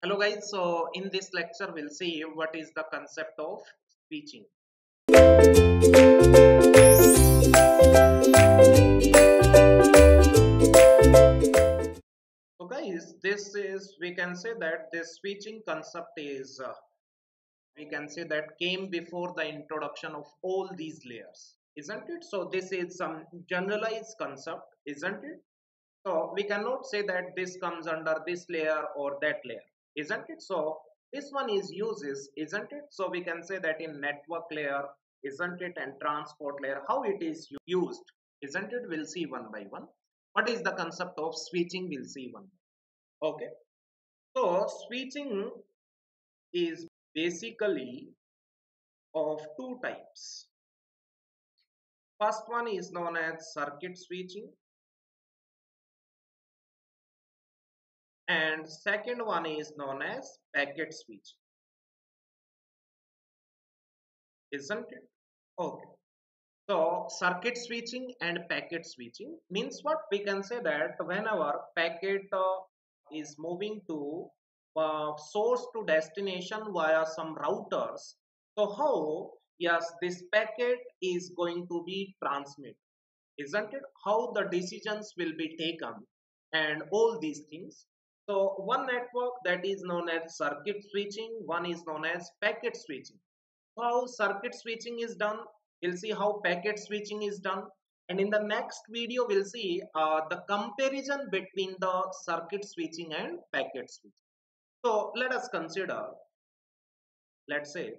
Hello guys, so in this lecture we'll see what is the concept of switching. So guys, this is we can say that this switching concept is we can say that came before the introduction of all these layers, isn't it? So this is some generalized concept, isn't it? So we cannot say that this comes under this layer or that layer, isn't it? So this one is uses, isn't it? So we can say that in network layer, isn't it, and transport layer, how it is used, isn't it? We'll see one by one. What is the concept of switching? We'll see one. Okay. So switching is basically of two types. First one is known as circuit switching, and second one is known as packet switching, isn't it? Okay. So circuit switching and packet switching means what? We can say that whenever packet is moving to source to destination via some routers, so how, yes, this packet is going to be transmitted, isn't it? How the decisions will be taken and all these things. So one network that is known as circuit switching, one is known as packet switching. How circuit switching is done, we'll see how packet switching is done, and in the next video we'll see the comparison between the circuit switching and packet switching. So let us consider, let's say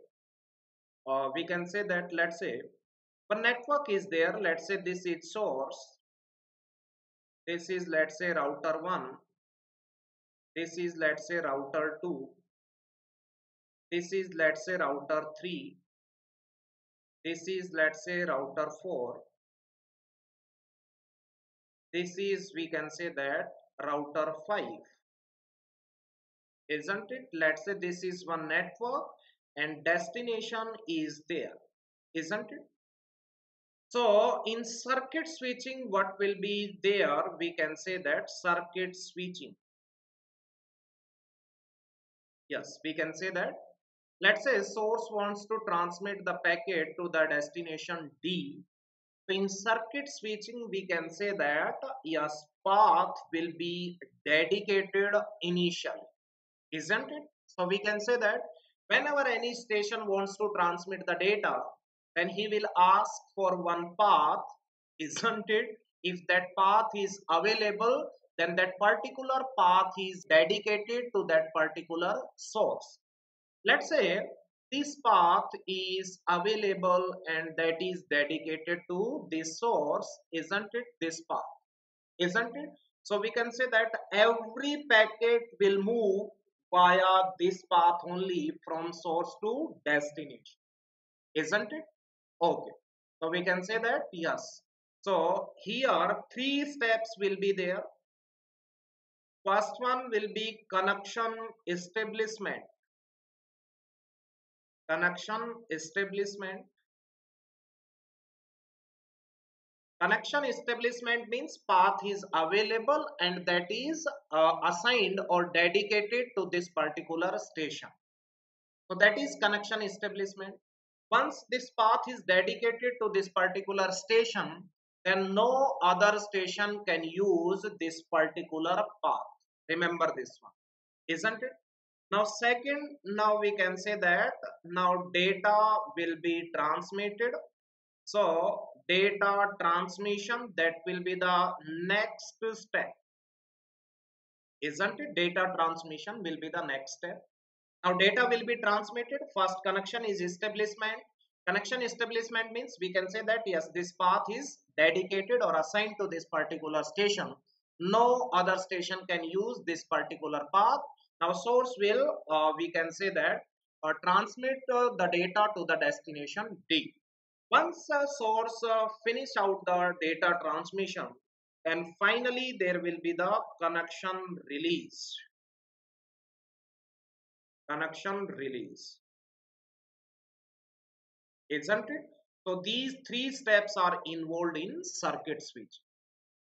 we can say that, let's say a network is there. Let's say this is source, this is, let's say, router 1, this is, let's say, router 2, this is, let's say, router 3, this is, let's say, router 4, this is, we can say that, router 5, isn't it? Let's say this is one network and destination is there, isn't it? So in circuit switching, what will be there? We can say that circuit switching, yes, we can say that. Let's say source wants to transmit the packet to the destination D. So in circuit switching, we can say that, yes, path will be dedicated initially, isn't it? So we can say that whenever any station wants to transmit the data, then he will ask for one path, isn't it? If that path is available, then that particular path is dedicated to that particular source. Let's say this path is available and that is dedicated to this source, isn't it? This path, isn't it? So we can say that every packet will move via this path only from source to destination, isn't it? Okay. So we can say that, yes. So here three steps will be there. First one will be connection establishment. Connection establishment. Connection establishment means path is available and that is assigned or dedicated to this particular station. So that is connection establishment. Once this path is dedicated to this particular station, then no other station can use this particular path. Remember this one, isn't it? Now second, now we can say that now data will be transmitted. So data transmission, that will be the next step, isn't it? Data transmission will be the next step. Now data will be transmitted. First connection is establishment. Connection establishment means we can say that, yes, this path is dedicated or assigned to this particular station. No other station can use this particular path. Now source will, we can say that, transmit the data to the destination D. Once a source finish out the data transmission, then finally there will be the connection release. Connection release, isn't it? So these three steps are involved in circuit switching.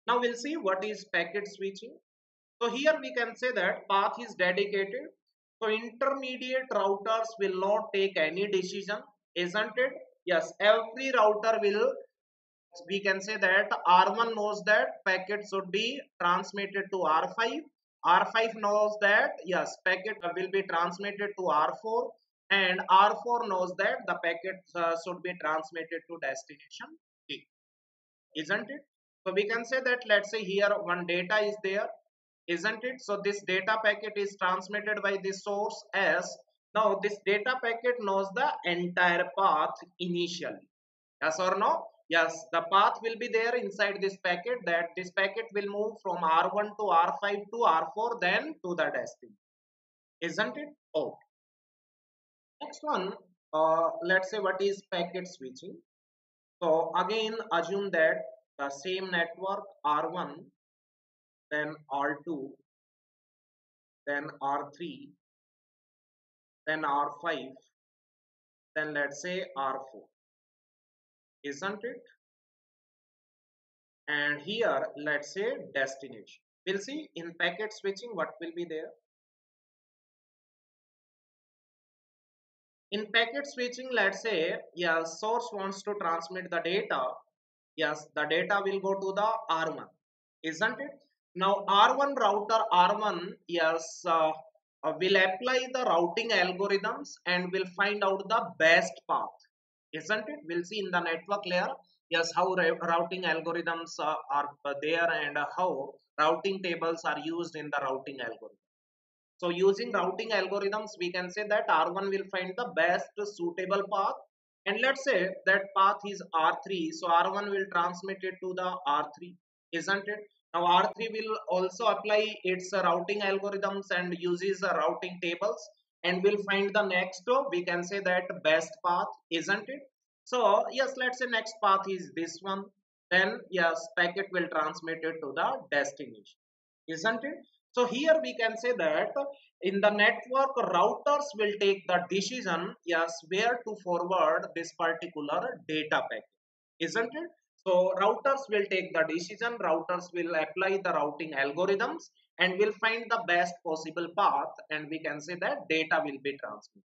Now we'll see what is packet switching. So here we can say that path is dedicated. So intermediate routers will not take any decision, isn't it? Yes, every router will, we can say that R1 knows that packet should be transmitted to R5. R5 knows that yes, packet will be transmitted to R4, and R4 knows that the packet should be transmitted to destination D, isn't it? So we can say that, let's say here one data is there, isn't it? So this data packet is transmitted by the source S. Now this data packet knows the entire path initially. Yes or no? Yes, the path will be there inside this packet, that this packet will move from R1 to R5 to R4, then to the destination. Isn't it? Oh, next one, let's say what is packet switching. So again, assume that the same network R1, then R2, then R3, then R5, then let's say R4. Isn't it? And here, let's say destination. We'll see in packet switching what will be there. In packet switching, let's say, yes, source wants to transmit the data. Yes, the data will go to the R1, isn't it? Now, R1 router R1, yes, will apply the routing algorithms and will find out the best path, isn't it? We'll see in the network layer, yes, how routing algorithms are there, and how routing tables are used in the routing algorithm. So using routing algorithms, we can say that R1 will find the best suitable path. And let's say that path is R3. So R1 will transmit it to the R3, isn't it? Now R3 will also apply its routing algorithms and uses routing tables, and will find the next, we can say that best path, isn't it? So yes, let's say next path is this one. Then yes, packet will transmit it to the destination, isn't it? So here we can say that in the network, routers will take the decision, yes, where to forward this particular data packet, isn't it? So routers will take the decision, routers will apply the routing algorithms, and will find the best possible path, and we can say that data will be transmitted.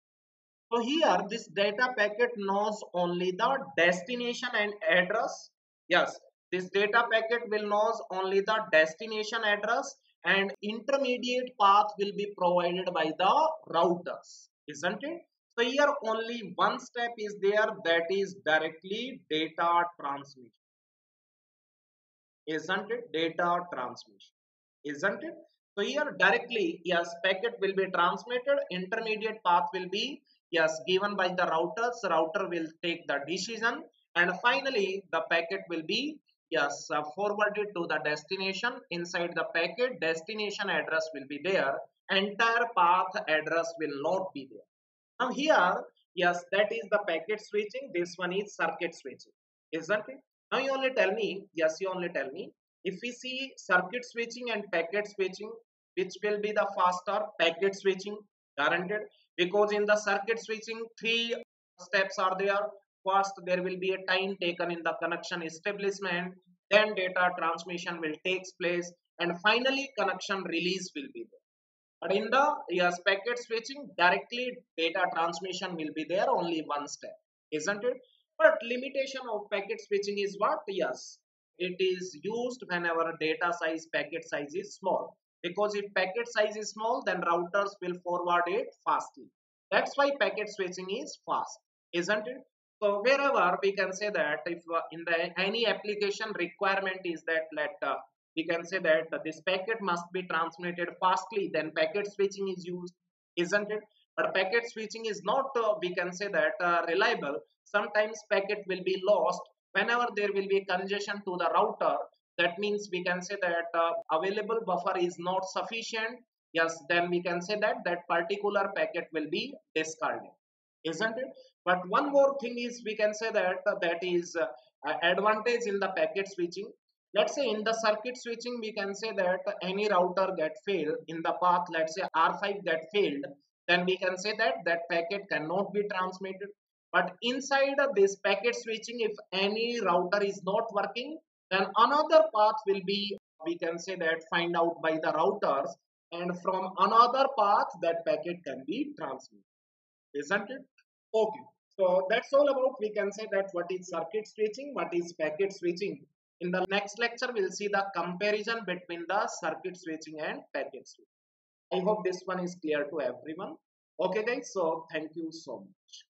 So here this data packet knows only the destination and address. Yes, this data packet will knows only the destination address, and intermediate path will be provided by the routers, isn't it? So here only one step is there, that is directly data transmission, isn't it? Data transmission, isn't it? So here directly, yes, packet will be transmitted, intermediate path will be, yes, given by the routers, router will take the decision, and finally the packet will be, yes, forwarded to the destination. Inside the packet, destination address will be there, entire path address will not be there. Now here, yes, that is the packet switching. This one is circuit switching, isn't it? Now you only tell me, yes, you only tell me, if we see circuit switching and packet switching, which will be the faster? Packet switching, guaranteed, because in the circuit switching, three steps are there. First, there will be a time taken in the connection establishment, then data transmission will take place, and finally connection release will be there. But in the, yes, packet switching, directly data transmission will be there, only one step, isn't it? But limitation of packet switching is what? Yes, it is used whenever data size, packet size is small. Because if packet size is small, then routers will forward it fastly. That's why packet switching is fast, isn't it? So wherever we can say that if in the any application requirement is that, we can say that this packet must be transmitted fastly, then packet switching is used, isn't it? But packet switching is not, we can say that reliable. Sometimes packet will be lost whenever there will be congestion to the router. That means we can say that available buffer is not sufficient. Yes, then we can say that that particular packet will be discarded, isn't it? But one more thing is, we can say that that is advantage in the packet switching. Let's say in the circuit switching, we can say that any router get failed in the path, let's say R5 get failed, then we can say that that packet cannot be transmitted. But inside of this packet switching, if any router is not working, then another path will be, we can say that, find out by the routers, and from another path that packet can be transmitted, isn't it? Okay, so that's all about, we can say that what is circuit switching, what is packet switching. In the next lecture we'll see the comparison between the circuit switching and packet switching. I hope this one is clear to everyone. Okay guys, so thank you so much.